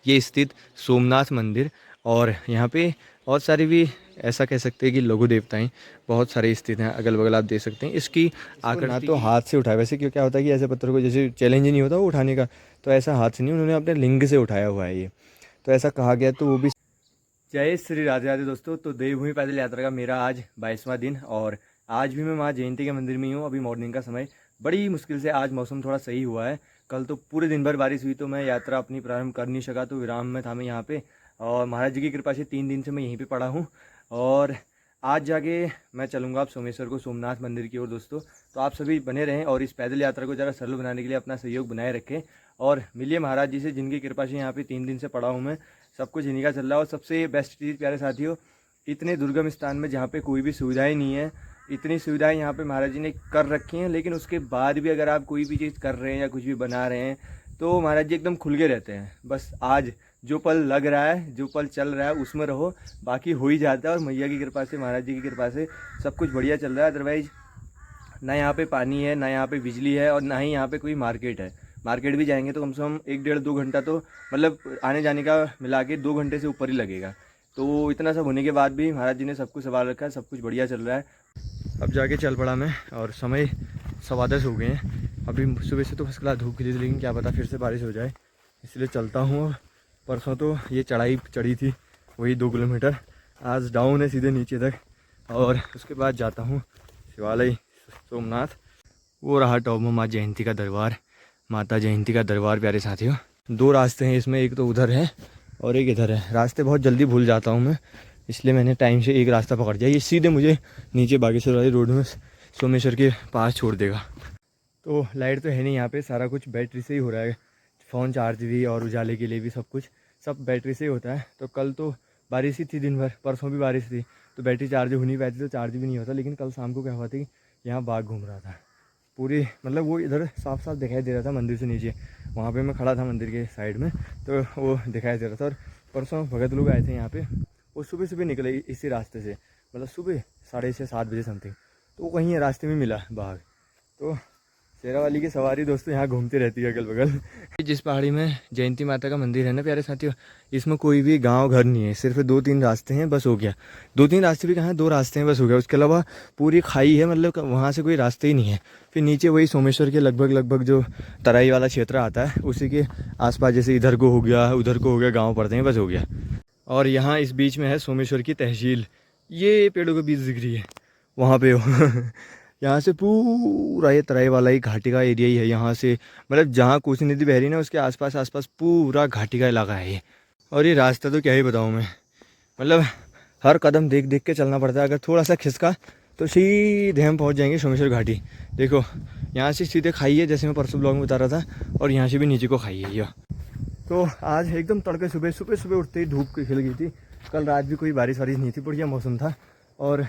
ये स्थित सोमनाथ मंदिर, और यहाँ पे बहुत सारी भी ऐसा कह सकते हैं कि लघु देवताएं बहुत सारे स्थित हैं, अगल बगल आप देख सकते हैं। इसकी आकृति ना तो हाथ से उठाया, वैसे क्यों क्या होता है कि ऐसे पत्थर को जैसे चैलेंज ही नहीं होता वो उठाने का, तो ऐसा हाथ से नहीं, उन्होंने अपने लिंग से उठाया हुआ है ये, तो ऐसा कहा गया। तो वो भी जय श्री राधे राधे दोस्तों। तो देवभूमि पैदल यात्रा का मेरा आज 22वां दिन, और आज भी मैं माँ जयंती के मंदिर में ही हूँ। अभी मॉर्निंग का समय, बड़ी मुश्किल से आज मौसम थोड़ा सही हुआ है। कल तो पूरे दिन भर बारिश हुई, तो मैं यात्रा अपनी प्रारंभ कर नहीं सका, तो विराम में था मैं यहाँ पे, और महाराज जी की कृपा से 3 दिन से मैं यहीं पे पड़ा हूँ। और आज जाके मैं चलूँगा अब सोमेश्वर को, सोमनाथ मंदिर की ओर दोस्तों। तो आप सभी बने रहें और इस पैदल यात्रा को ज़रा सरल बनाने के लिए अपना सहयोग बनाए रखें, और मिलिए महाराज जी से, जिनकी कृपा से यहाँ पे 3 दिन से पड़ा हूँ मैं। सब कुछ इन्हीं का चल रहा है। और सबसे बेस्ट चीज़ प्यारे साथियों, इतने दुर्गम स्थान में जहाँ पे कोई भी सुविधाएं नहीं है, इतनी सुविधाएं यहाँ पे महाराज जी ने कर रखी हैं, लेकिन उसके बाद भी अगर आप कोई भी चीज़ कर रहे हैं या कुछ भी बना रहे हैं, तो महाराज जी एकदम खुल के रहते हैं। बस आज जो पल लग रहा है, जो पल चल रहा है, उसमें रहो, बाकी हो ही जाता है। और मैया की कृपा से, महाराज जी की कृपा से सब कुछ बढ़िया चल रहा है। अदरवाइज़ ना यहाँ पे पानी है, ना यहाँ पे बिजली है, और ना ही यहाँ पे कोई मार्केट है। मार्केट भी जाएंगे तो कम से कम 1-1.5-2 घंटा तो, मतलब आने जाने का मिला के 2 घंटे से ऊपर ही लगेगा। तो इतना सब होने के बाद भी महाराज जी ने सब कुछ संभाल रखा है, सब कुछ बढ़िया चल रहा है। अब जाके चल पड़ा मैं, और समय 10:15 हो गए हैं। अभी सुबह से तो फर्स्ट क्लास धूप खिली थी, लेकिन क्या पता फिर से बारिश हो जाए, इसलिए चलता हूँ। और परसों तो ये चढ़ाई चढ़ी थी वही 2 किलोमीटर, आज डाउन है सीधे नीचे तक। और उसके बाद जाता हूँ शिवालय सोमनाथ। वो रहा टॉप में माँ जयंती का दरबार, माता जयंती का दरबार। प्यारे साथियों, 2 रास्ते हैं इसमें, एक तो उधर है और एक इधर है। रास्ते बहुत जल्दी भूल जाता हूँ मैं, इसलिए मैंने टाइम से एक रास्ता पकड़ दिया। ये सीधे मुझे नीचे बागेश्वर वाली रोड में सोमेश्वर के पास छोड़ देगा। तो लाइट तो है नहीं यहाँ पे, सारा कुछ बैटरी से ही हो रहा है। फ़ोन चार्ज भी और उजाले के लिए भी सब कुछ, सब बैटरी से ही होता है। तो कल तो बारिश ही थी दिन भर, परसों भी बारिश थी, तो बैटरी चार्ज हो नहीं पाती, तो चार्ज भी नहीं होता। लेकिन कल शाम को क्या हुआ था कि यहाँ बाघ घूम रहा था पूरी, मतलब वो इधर साफ साफ दिखाई दे रहा था मंदिर से नीचे। वहाँ पे मैं खड़ा था मंदिर के साइड में, तो वो दिखाई दे रहा था। और परसों भगत लोग आए थे यहाँ पे, वो सुबह सुबह निकले इसी रास्ते से, मतलब सुबह 6:30-7 बजे समथिंग, तो वो कहीं रास्ते में मिला बाघ। तो शेरावाली की सवारी दोस्तों यहाँ घूमती रहती है अगल बगल। जिस पहाड़ी में जयंती माता का मंदिर है ना प्यारे साथियों, इसमें कोई भी गांव घर नहीं है, सिर्फ 2-3 रास्ते हैं, बस हो गया। 2-3 रास्ते भी कहाँ हैं, 2 रास्ते हैं बस, हो गया। उसके अलावा पूरी खाई है, मतलब वहाँ से कोई रास्ते ही नहीं है। फिर नीचे वही सोमेश्वर के लगभग जो तराई वाला क्षेत्र आता है, उसी के आसपास, जैसे इधर को हो गया, उधर को हो गया, गाँव पड़ते हैं, बस हो गया। और यहाँ इस बीच में है सोमेश्वर की तहसील, ये पेड़ों के बीच दिख रही है वहाँ पे यहाँ से पूरा ये तराई वाला ही घाटी का एरिया ही है। यहाँ से मतलब जहाँ कोसी नदी बह रही है ना, उसके आसपास आसपास पूरा घाटी का इलाका है ये। और ये रास्ता तो क्या ही बताऊँ मैं, मतलब हर कदम देख देख के चलना पड़ता है। अगर थोड़ा सा खिसका तो सीधे हम पहुँच जाएंगे सोमेश्वर घाटी। देखो यहाँ से सीधे खाई है, जैसे मैं परसों ब्लॉग में बता रहा था, और यहाँ से भी नीचे को खाई है यह। तो आज एकदम तड़के सुबह सुबह सुबह उठते ही धूप खिल गई थी। कल रात भी कोई बारिश वारिश नहीं थी, बढ़िया मौसम था। और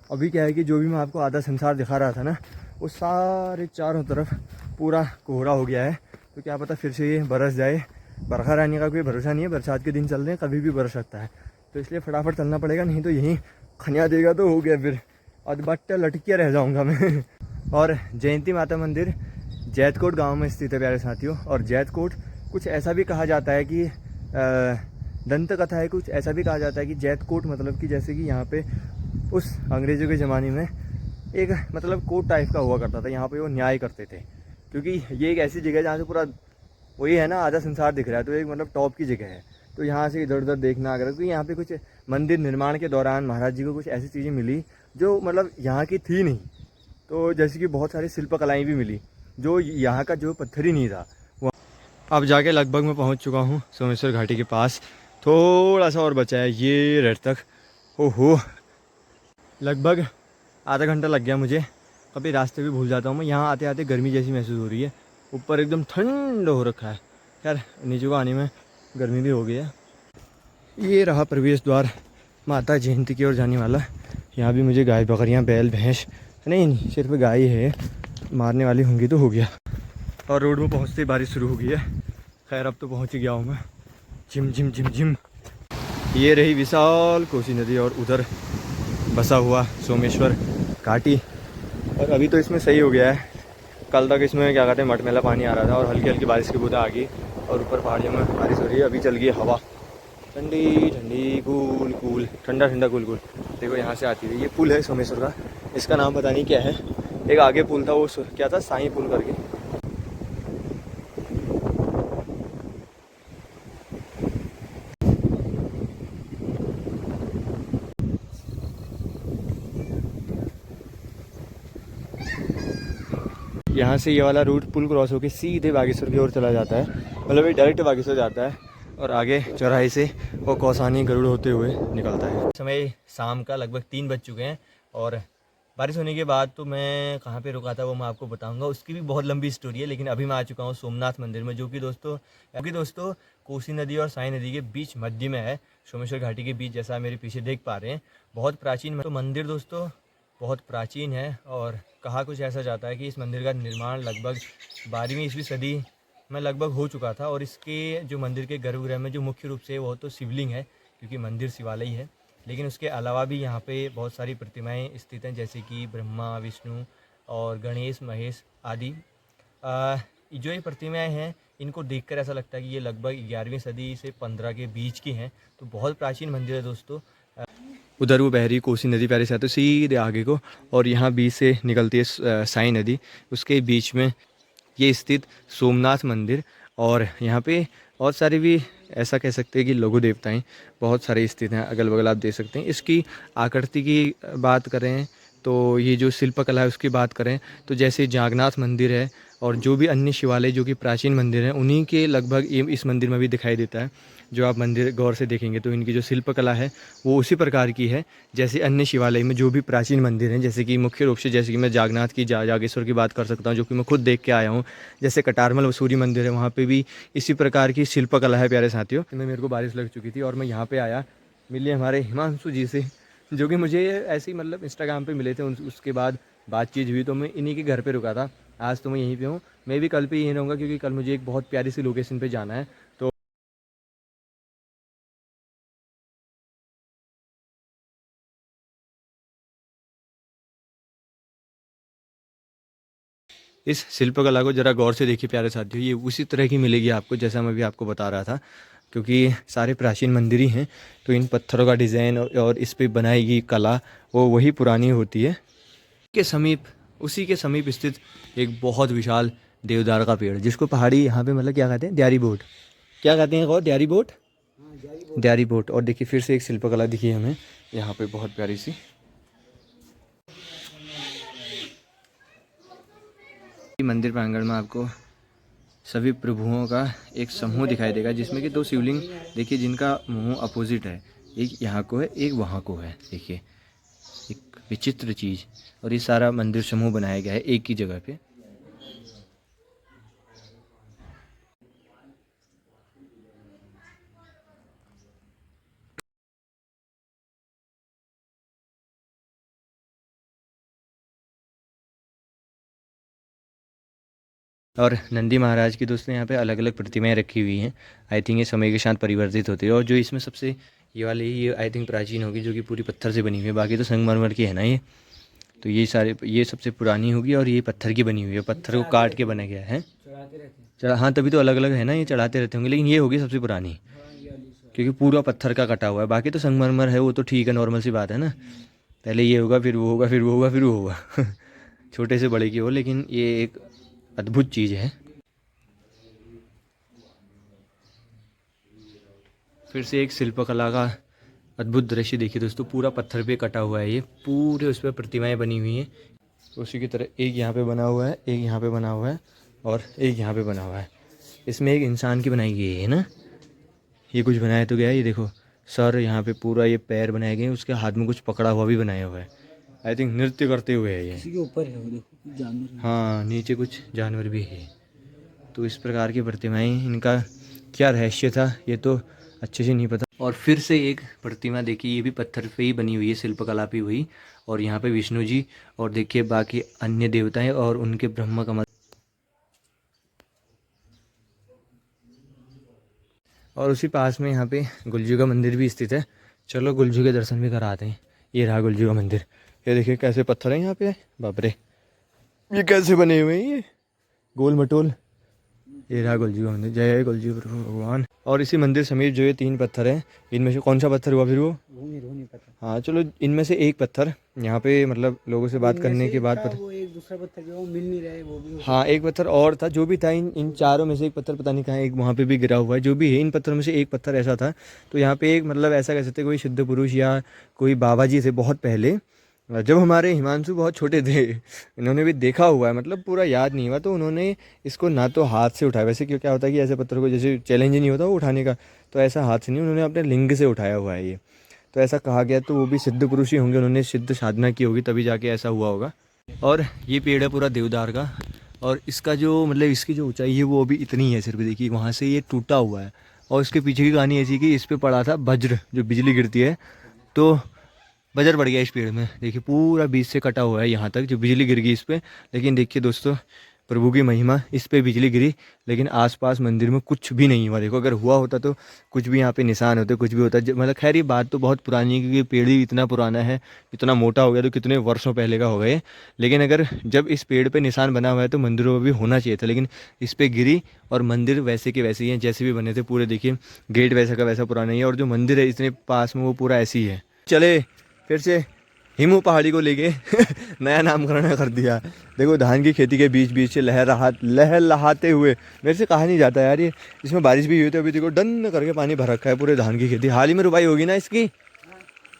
अभी क्या है कि जो भी मैं आपको आधा संसार दिखा रहा था ना, वो सारे चारों तरफ पूरा कोहरा हो गया है। तो क्या पता फिर से ये बरस जाए, बरखा रहने का कोई भरोसा नहीं है। बरसात के दिन चल रहे हैं, कभी भी बरस सकता है, तो इसलिए फटाफट चलना पड़ेगा, नहीं तो यहीं खनिया देगा तो हो गया, फिर अधबट्टा लटकिया रह जाऊँगा मैं। और जयंती माता मंदिर जैतकोट गाँव में स्थित है प्यारे साथियों। और जैतकोट कुछ ऐसा भी कहा जाता है कि दंत कथा है, कुछ ऐसा भी कहा जाता है कि जैतकोट मतलब कि जैसे कि यहाँ पे उस अंग्रेज़ों के ज़माने में एक मतलब कोर्ट टाइप का हुआ करता था, यहाँ पे वो न्याय करते थे। क्योंकि ये एक ऐसी जगह है जहाँ से पूरा वही है ना, आधा संसार दिख रहा है, तो एक मतलब टॉप की जगह है। तो यहाँ से इधर उधर देखना, अगर क्योंकि यहाँ पे कुछ मंदिर निर्माण के दौरान महाराज जी को कुछ ऐसी चीज़ें मिली जो मतलब यहाँ की थी नहीं। तो जैसे कि बहुत सारी शिल्पकलाएँ भी मिली जो यहाँ का जो पत्थर ही नहीं था। अब जाके लगभग मैं पहुँच चुका हूँ सोमेश्वर घाटी के पास, थोड़ा सा और बचा है ये रेड तक। ओहो, लगभग आधा घंटा लग गया मुझे, कभी रास्ते भी भूल जाता हूँ मैं। यहाँ आते आते गर्मी जैसी महसूस हो रही है, ऊपर एकदम ठंड हो रखा है। खैर नीचे को आने में गर्मी भी हो गई है। ये रहा प्रवेश द्वार माता जयंती की ओर जाने वाला। यहाँ भी मुझे गाय बकरियाँ बैल भैंस नहीं सिर्फ गाय है, मारने वाली होंगी तो हो गया। और रोड में पहुँचते ही बारिश शुरू हो गई है। खैर अब तो पहुँच ही गया हूँ मैं। झिम झिम झिम झिम, ये रही विशाल कोसी नदी और उधर बसा हुआ सोमेश्वर घाटी। और अभी तो इसमें सही हो गया है, कल तक इसमें क्या कहते हैं मटमैला पानी आ रहा था और हल्की हल्की बारिश की बूंदें आ गई, और ऊपर पहाड़ियों में बारिश हो रही है। अभी चल गई हवा, ठंडी ठंडी कूल कूल, ठंडा ठंडा कूल कूल। देखो यहाँ से आती है, ये पुल है सोमेश्वर का, इसका नाम पता नहीं क्या है। एक आगे पुल था, वो क्या था, साई पुल करके। यहाँ से ये वाला रूट पुल क्रॉस होकर सीधे बागेश्वर की ओर चला जाता है, मतलब ये डायरेक्ट बागेश्वर जाता है और आगे चौराहे से वो कौसानी गरुड़ होते हुए निकलता है। समय शाम का लगभग 3 बज चुके हैं और बारिश होने के बाद तो मैं कहाँ पे रुका था वो मैं आपको बताऊंगा, उसकी भी बहुत लंबी स्टोरी है। लेकिन अभी मैं आ चुका हूँ सोमनाथ मंदिर में, जो कि दोस्तों कोसी नदी और साई नदी के बीच मध्य में है, सोमेश्वर घाटी के बीच, जैसा मेरे पीछे देख पा रहे हैं। बहुत प्राचीन मंदिर दोस्तों, बहुत प्राचीन है। और कहा कुछ ऐसा जाता है कि इस मंदिर का निर्माण लगभग 12वीं ईस्वी सदी में लगभग हो चुका था। और इसके जो मंदिर के गर्भगृह में जो मुख्य रूप से वो तो शिवलिंग है, क्योंकि मंदिर शिवालय है। लेकिन उसके अलावा भी यहाँ पे बहुत सारी प्रतिमाएं स्थित हैं, जैसे कि ब्रह्मा, विष्णु और गणेश, महेश आदि। जो ये प्रतिमाएं हैं, इनको देखकर ऐसा लगता है कि ये लगभग 11वीं सदी से 15 के बीच की हैं। तो बहुत प्राचीन मंदिर है दोस्तों। उधर वो बहरी कोसी नदी पहले से आती है सीधे आगे को, और यहाँ बीच से निकलती है साई नदी। उसके बीच में ये स्थित सोमनाथ मंदिर, और यहाँ पे बहुत सारे भी ऐसा कह सकते हैं कि लघु देवताएं बहुत सारे स्थित हैं, अगल बगल आप देख सकते हैं। इसकी आकृति की बात करें तो ये जो शिल्पकला है उसकी बात करें तो जैसे जागन्नाथ मंदिर है और जो भी अन्य शिवालय जो कि प्राचीन मंदिर हैं, उन्हीं के लगभग ये इस मंदिर में भी दिखाई देता है। जो आप मंदिर गौर से देखेंगे तो इनकी जो शिल्पकला है वो उसी प्रकार की है जैसे अन्य शिवालय में जो भी प्राचीन मंदिर हैं। जैसे कि मुख्य रूप से जैसे कि मैं जागन्नाथ की जागेश्वर की बात कर सकता हूँ, जो कि मैं खुद देख के आया हूँ। जैसे कटारमल वसूरी मंदिर है, वहाँ पे भी इसी प्रकार की शिल्पकला है प्यारे साथियों। में मेरे को बारिश लग चुकी थी और मैं यहाँ पे आया, मिले हमारे हिमांशु जी से, जो कि मुझे ऐसे ही मतलब इंस्टाग्राम पे मिले थे। उसके बाद बातचीत हुई तो मैं इन्हीं के घर पे रुका था। आज तो मैं यहीं पे हूँ, मैं भी कल पे यहीं रहूँगा क्योंकि कल मुझे एक बहुत प्यारी सी लोकेशन पे जाना है। तो इस शिल्पकला को ज़रा गौर से देखिए प्यारे साथियों, ये उसी तरह की मिलेगी आपको जैसा मैं भी आपको बता रहा था, क्योंकि सारे प्राचीन मंदिर ही हैं। तो इन पत्थरों का डिज़ाइन और इस पर बनाई गई कला वो वही पुरानी होती है। के समीप उसी के समीप स्थित एक बहुत विशाल देवदार का पेड़, जिसको पहाड़ी यहाँ पे मतलब क्या कहते हैं, द्यारी बोट, क्या कहते हैं गौर, द्यारी बोट, द्यारी बोट। और देखिए फिर से एक शिल्पकला दिखी हमें यहाँ पे बहुत प्यारी सी। मंदिर प्रांगण में आपको सभी प्रभुओं का एक समूह दिखाई देगा, जिसमें कि 2 शिवलिंग देखिए जिनका मुंह अपोजिट है, एक यहाँ को है एक वहाँ को है। देखिए एक विचित्र चीज़, और ये सारा मंदिर समूह बनाया गया है एक ही जगह पे। और नंदी महाराज की दोस्तों यहाँ पे अलग अलग प्रतिमाएं रखी हुई हैं। आई थिंक ये समय के साथ परिवर्तित होती है। और जो इसमें सबसे ये वाली ये आई थिंक प्राचीन होगी, जो कि पूरी पत्थर से बनी हुई है, बाकी तो संगमरमर की है ना ये। तो ये सबसे पुरानी होगी और ये पत्थर की बनी हुई है, पत्थर को काट के बना गया है। हाँ तभी तो अलग अलग है ना, ये चढ़ाते रहते होंगे, लेकिन ये होगी सबसे पुरानी क्योंकि पूरा पत्थर का कटा हुआ है। बाकी तो संगमरमर है, वो तो ठीक है, नॉर्मल सी बात है ना। पहले ये होगा फिर वो होगा फिर वो होगा फिर वो होगा छोटे से बड़े की हो, लेकिन ये एक अद्भुत चीज़ है। फिर से एक शिल्पकला का अद्भुत दृश्य देखिए दोस्तों, पूरा पत्थर पे कटा हुआ है, ये पूरे उस पर प्रतिमाएं बनी हुई हैं। उसी की तरह एक यहाँ पे बना हुआ है, एक यहाँ पे बना हुआ है और एक यहाँ पे बना हुआ है। इसमें एक इंसान की बनाई गई है ना, ये कुछ बनाया तो गया है। ये देखो सर, यहाँ पे पूरा ये पैर बनाए गए हैं, उसके हाथ में कुछ पकड़ा हुआ भी बनाया हुआ है। आई थिंक नृत्य करते हुए है ये। किसी के ऊपर है वो, देखो जानवर, हाँ नीचे कुछ जानवर भी है। तो इस प्रकार की प्रतिमाएं, इनका क्या रहस्य था ये तो अच्छे से नहीं पता। और फिर से एक प्रतिमा देखिए, ये भी पत्थर पे ही बनी हुई है, शिल्पकला पे हुई। और यहाँ पे विष्णु जी और देखिए बाकी अन्य देवताएं और उनके ब्रह्मा का और उसी पास में यहाँ पे गुलजू का मंदिर भी स्थित है। चलो गुलजू के दर्शन भी कराते हैं। ये रहा गुलजू का मंदिर, ये देखिए कैसे पत्थर है यहाँ पे, बाप रे ये कैसे बने हुए हैं, ये गोल मटोल। ये रहा गोलजी का मंदिर, जय गोलजी प्रभु भगवान। और इसी मंदिर समीप जो ये 3 पत्थर हैं, इनमें से कौन सा पत्थर हुआ फिर वो नहीं पता। हाँ चलो, इनमें से एक पत्थर यहाँ पे मतलब लोगों से बात करने के बाद पता, वो एक दूसरा पत्थर जो मिल नहीं रहा है वो भी हाँ एक पत्थर और था जो भी था, इन चारों में से एक पत्थर पता नहीं कहाँ, एक वहाँ पे भी गिरा हुआ है, जो भी है इन पत्थरों में से एक पत्थर ऐसा था। तो यहाँ पे एक मतलब ऐसा कह सकते कोई सिद्ध पुरुष या कोई बाबा जी थे बहुत पहले, जब हमारे हिमांशु बहुत छोटे थे, इन्होंने भी देखा हुआ है, मतलब पूरा याद नहीं हुआ, तो उन्होंने इसको ना तो हाथ से उठाया, वैसे क्यों क्या होता है कि ऐसे पत्थर को जैसे चैलेंज नहीं होता वो उठाने का, तो ऐसा हाथ से नहीं, उन्होंने अपने लिंग से उठाया हुआ है ये। तो ऐसा कहा गया, तो वो भी सिद्ध पुरुष ही होंगे, उन्होंने सिद्ध साधना की होगी तभी जाके ऐसा हुआ होगा। और ये पेड़ है पूरा देवदार का, और इसका जो मतलब इसकी जो ऊंचाई है वो अभी इतनी है सिर्फ, देखिए वहाँ से ये टूटा हुआ है। और इसके पीछे की कहानी ऐसी कि इस पे पड़ा था वज्र, जो बिजली गिरती है, तो वज्र पड़ गया इस पेड़ में, देखिए पूरा बीच से कटा हुआ है यहाँ तक, जो बिजली गिर गई इस पर। लेकिन देखिए दोस्तों, प्रभु की महिमा, इस पे बिजली गिरी लेकिन आसपास मंदिर में कुछ भी नहीं हुआ। देखो अगर हुआ होता तो कुछ भी यहाँ पे निशान होते, कुछ भी होता, मतलब खैर ये बात तो बहुत पुरानी है क्योंकि पेड़ ही इतना पुराना है, इतना मोटा हो गया तो कितने वर्षों पहले का हो गए। लेकिन अगर जब इस पेड़ पे निशान बना हुआ है तो मंदिरों में भी होना चाहिए था, लेकिन इस पे गिरी, और मंदिर वैसे के वैसे ही हैं जैसे भी बने थे पूरे, देखिए गेट वैसा का वैसा पुराना ही है, और जो मंदिर है इतने पास में वो पूरा ऐसे ही है। चले फिर से हिमू पहाड़ी को लेके नया नामकरण कर दिया। देखो धान की खेती के बीच बीच से लहर लहाते हुए, मेरे से कहा नहीं जाता यार ये, इसमें बारिश भी हुई थी अभी, देखो डन करके पानी भर रखा है पूरे धान की खेती, हाल ही में रुपाई होगी ना इसकी।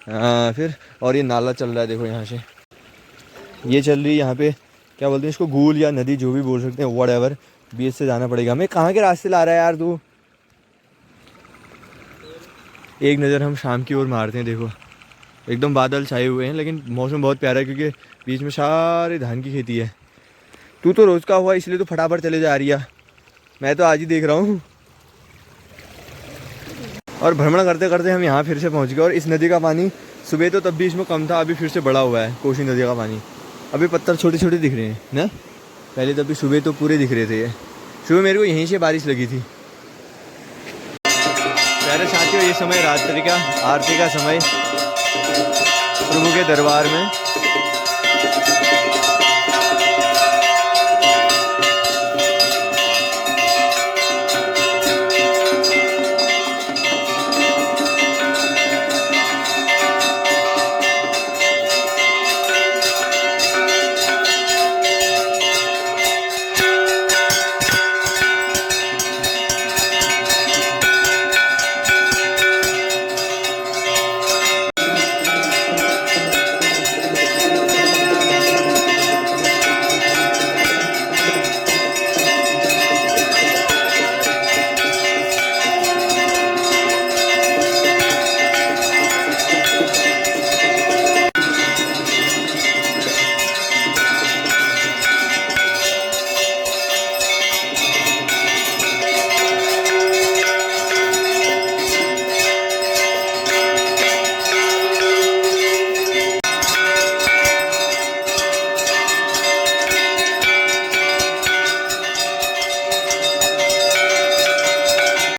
हाँ फिर, और ये नाला चल रहा है देखो यहाँ से, ये चल रही है यहाँ पे, क्या बोलते हैं इसको, गूल या नदी जो भी बोल सकते हैं, वट एवर, बीच से जाना पड़ेगा हमें। कहाँ के रास्ते ला रहा है यार तू। एक नज़र हम शाम की ओर मारते हैं, देखो एकदम बादल छाए हुए हैं लेकिन मौसम बहुत प्यारा है क्योंकि बीच में सारे धान की खेती है। तू तो रोज़ का हुआ इसलिए तो फटाफट चले जा रही है, मैं तो आज ही देख रहा हूँ। और भ्रमण करते करते हम यहाँ फिर से पहुँच गए, और इस नदी का पानी सुबह तो तब भी इसमें कम था, अभी फिर से बड़ा हुआ है कोसी नदी का पानी। अभी पत्थर छोटे छोटे दिख रहे हैं ना, पहले तब भी सुबह तो पूरे दिख रहे थे ये। सुबह मेरे को यहीं से बारिश लगी थी। प्यारे साथियों, ये समय रात्रि का आरती का समय प्रभु के दरबार में।